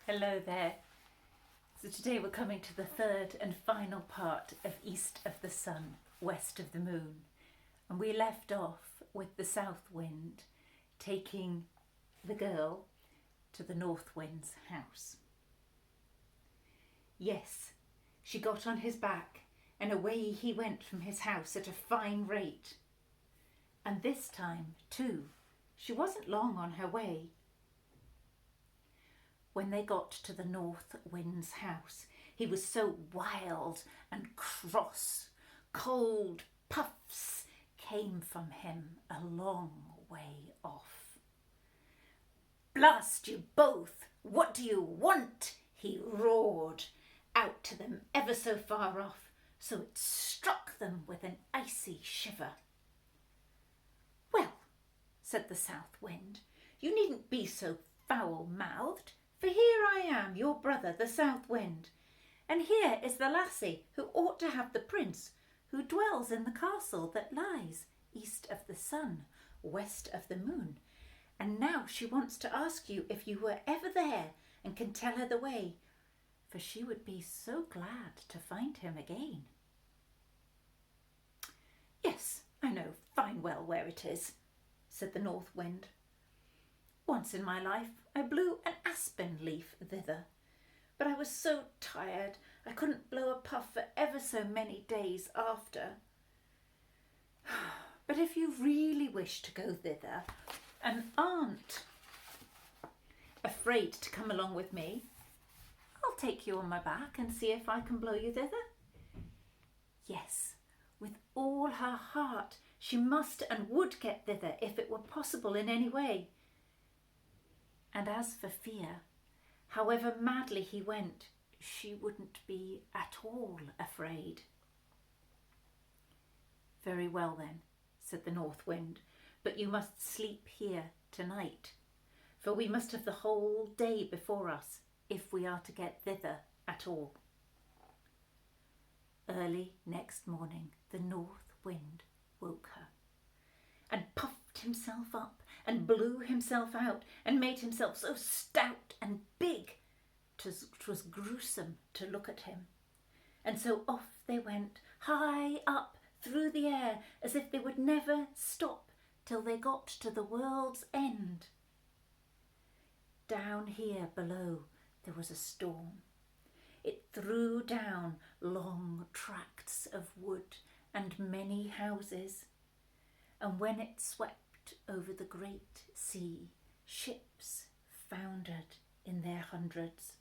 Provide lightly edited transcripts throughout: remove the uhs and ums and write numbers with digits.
Hello there. So today we're coming to the third and final part of East of the Sun, West of the Moon. And we left off with the South Wind taking the girl to the North Wind's house. Yes, she got on his back and away he went from his house at a fine rate. And this time, too, she wasn't long on her way. When they got to the North Wind's house, he was so wild and cross. Cold puffs came from him a long way off. "Blast you both! What do you want?" he roared out to them ever so far off, so it struck them with an icy shiver. "Well," said the South Wind, "you needn't be so foul-mouthed. For here I am, your brother, the South Wind, and here is the lassie who ought to have the prince, who dwells in the castle that lies east of the sun, west of the moon. And now she wants to ask you if you were ever there and can tell her the way, for she would be so glad to find him again." "Yes, I know fine well where it is," said the North Wind. "Once in my life I blew an aspen leaf thither, but I was so tired I couldn't blow a puff for ever so many days after. But if you really wish to go thither and aren't afraid to come along with me, I'll take you on my back and see if I can blow you thither." Yes, with all her heart she must and would get thither if it were possible in any way. And as for fear, however madly he went, she wouldn't be at all afraid. "Very well then," said the North Wind, "but you must sleep here tonight, for we must have the whole day before us if we are to get thither at all." Early next morning the North Wind woke her and puffed himself up and blew himself out and made himself so stout and big 'twas gruesome to look at him. And so off they went, high up through the air, as if they would never stop till they got to the world's end. Down here below there was a storm. It threw down long tracts of wood and many houses, and when it swept over the great sea, ships foundered in their hundreds.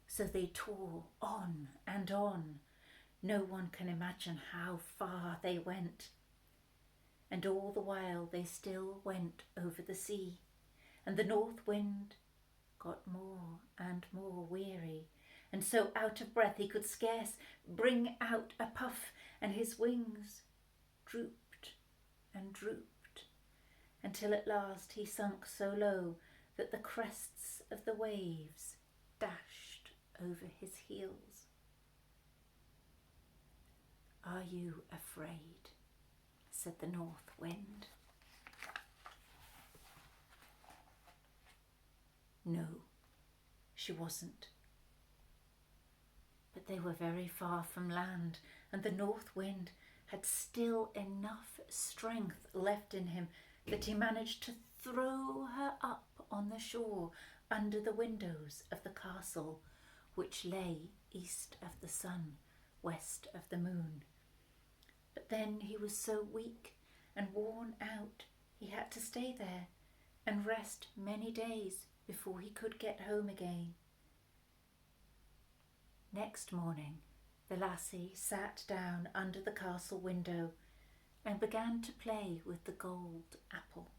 So they tore on and on. No one can imagine how far they went. And all the while they still went over the sea, and the North Wind got more and more weary, and so out of breath he could scarce bring out a puff, and his wings drooped and drooped, until at last he sunk so low that the crests of the waves dashed over his heels. "Are you afraid?" said the North Wind. No, she wasn't. But they were very far from land, and the North Wind had still enough strength left in him that he managed to throw her up on the shore under the windows of the castle, which lay east of the sun, west of the moon. But then he was so weak and worn out he had to stay there and rest many days before he could get home again. Next morning the lassie sat down under the castle window and began to play with the gold apple.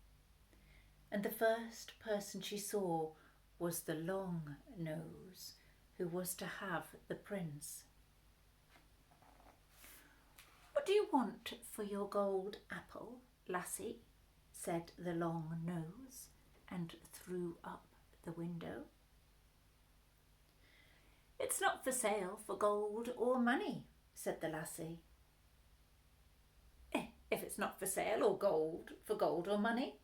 And the first person she saw was the Long Nose, who was to have the prince. "What do you want for your gold apple, lassie?" said the Long Nose, and threw up the window. "It's not for sale for gold or money," said the lassie. If it's not for sale or for gold or money,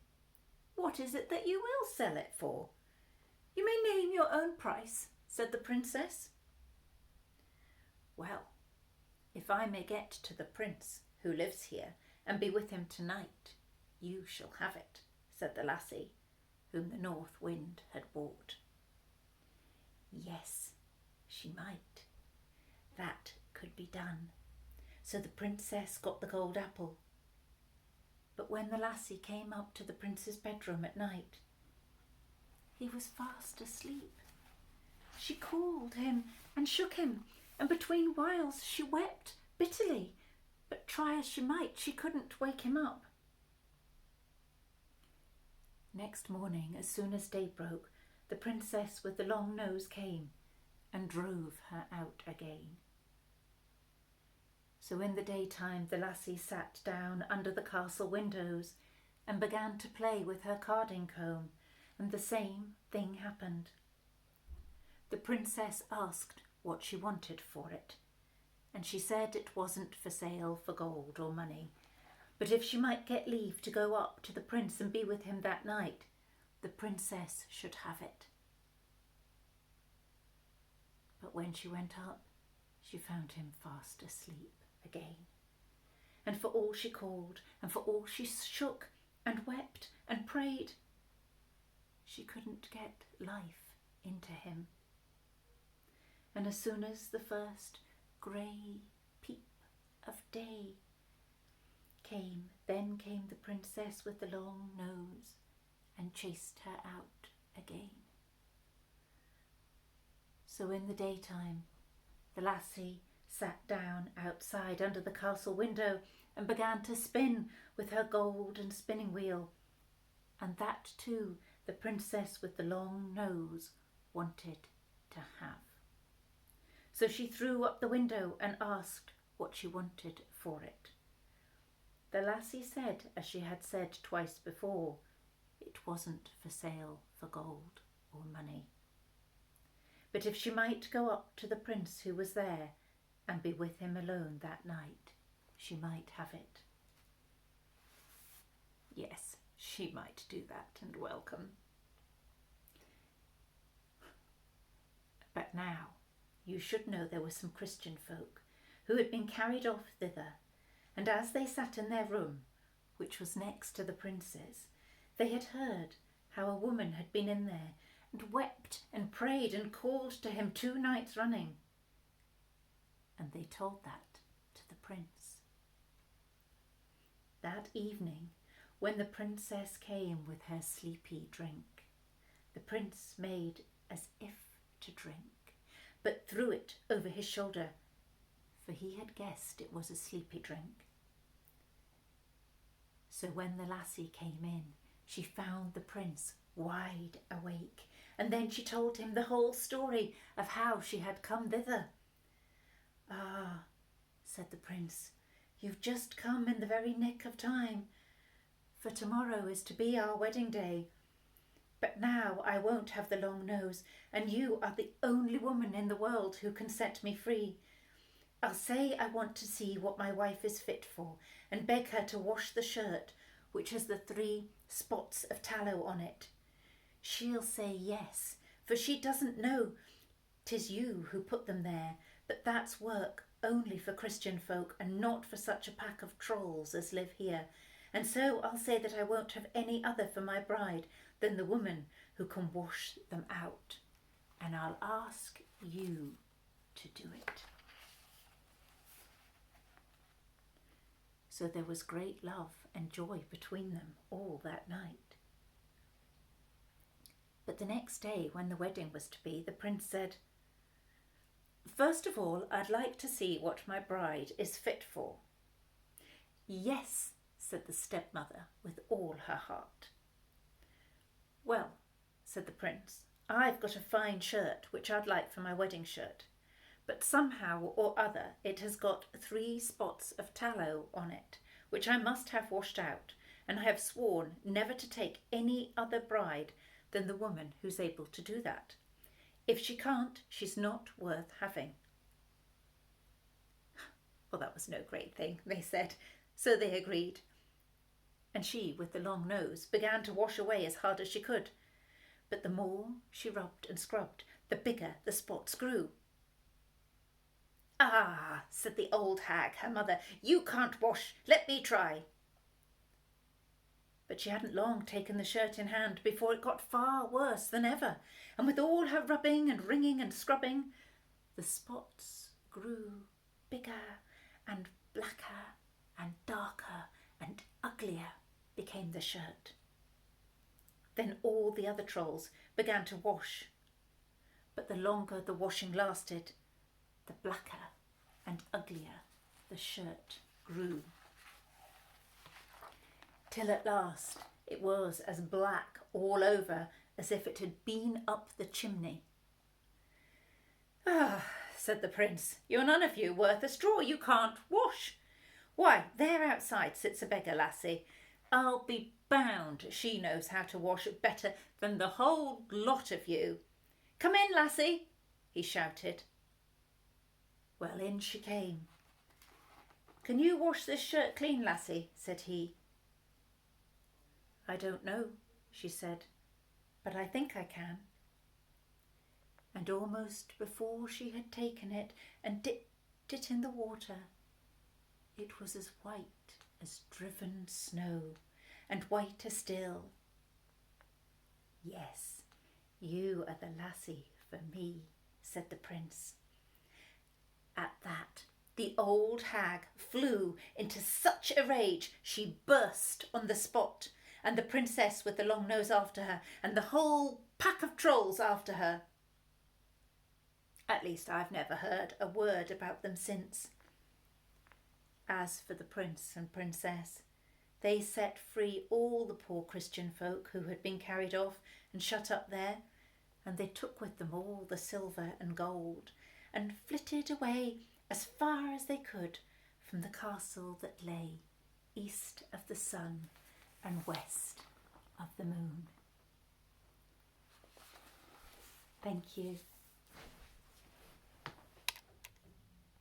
what is it that you will sell it for?" You may name your own price, said the princess. Well, if I may get to the prince who lives here and be with him tonight, you shall have it, said the lassie, whom the north wind had brought. Yes, she might. That could be done. So the princess got the gold apple. But when the lassie came up to the prince's bedroom at night, he was fast asleep. She called him and shook him, and between whiles she wept bitterly, but try as she might, she couldn't wake him up. Next morning, as soon as day broke, the princess with the long nose came and drove her out again. So in the daytime the lassie sat down under the castle windows and began to play with her carding comb, and the same thing happened. The princess asked what she wanted for it, and she said it wasn't for sale for gold or money, but if she might get leave to go up to the prince and be with him that night, the princess should have it. But when she went up, she found him fast asleep again. And for all she called, and for all she shook and wept and prayed, she couldn't get life into him. And as soon as the first grey peep of day came, then came the princess with the long nose and chased her out again. So in the daytime, the lassie sat down outside under the castle window and began to spin with her golden spinning wheel. And that too the princess with the long nose wanted to have. So she threw up the window and asked what she wanted for it. The lassie said, as she had said twice before, it wasn't for sale for gold or money. But if she might go up to the prince who was there and be with him alone that night, she might have it. Yes, she might do that, and welcome. But now, you should know there were some Christian folk who had been carried off thither, and as they sat in their room, which was next to the prince's, they had heard how a woman had been in there and wept and prayed and called to him 2 nights running. And they told that to the prince. That evening, when the princess came with her sleepy drink, the prince made as if to drink, but threw it over his shoulder, for he had guessed it was a sleepy drink. So when the lassie came in, she found the prince wide awake, and then she told him the whole story of how she had come thither. Ah, said the prince, you've just come in the very nick of time, for tomorrow is to be our wedding day. But now I won't have the long nose, and you are the only woman in the world who can set me free. I'll say I want to see what my wife is fit for, and beg her to wash the shirt, which has the 3 spots of tallow on it. She'll say yes, for she doesn't know 'tis you who put them there, but that's work only for Christian folk and not for such a pack of trolls as live here. And so I'll say that I won't have any other for my bride than the woman who can wash them out. And I'll ask you to do it. So there was great love and joy between them all that night. But the next day, when the wedding was to be, the prince said, "First of all, I'd like to see what my bride is fit for." "Yes," said the stepmother with all her heart. "Well," said the prince, "I've got a fine shirt which I'd like for my wedding shirt, but somehow or other it has got 3 spots of tallow on it, which I must have washed out, and I have sworn never to take any other bride than the woman who's able to do that. If she can't, she's not worth having." Well, that was no great thing, they said, so they agreed. And she, with the long nose, began to wash away as hard as she could. but the more she rubbed and scrubbed, the bigger the spots grew. "Ah," said the old hag, her mother, "you can't wash. Let me try." But she hadn't long taken the shirt in hand before it got far worse than ever, and with all her rubbing and wringing and scrubbing, the spots grew bigger and blacker and darker and uglier became the shirt. Then all the other trolls began to wash, but the longer the washing lasted, the blacker and uglier the shirt grew. Till at last it was as black all over as if it had been up the chimney. "Ah," said the prince, "you're none of you worth a straw. You can't wash. Why, there outside sits a beggar lassie. I'll be bound she knows how to wash better than the whole lot of you. Come in, lassie," he shouted. Well, in she came. "Can you wash this shirt clean, lassie?" said he. "I don't know," she said, "but I think I can." And almost before she had taken it and dipped it in the water, it was as white as driven snow, and whiter still. "Yes, you are the lassie for me," said the prince. At that, the old hag flew into such a rage she burst on the spot, and the princess with the long nose after her, and the whole pack of trolls after her. At least I've never heard a word about them since. As for the prince and princess, they set free all the poor Christian folk who had been carried off and shut up there, and they took with them all the silver and gold, and flitted away as far as they could from the castle that lay east of the sun and west of the moon. Thank you.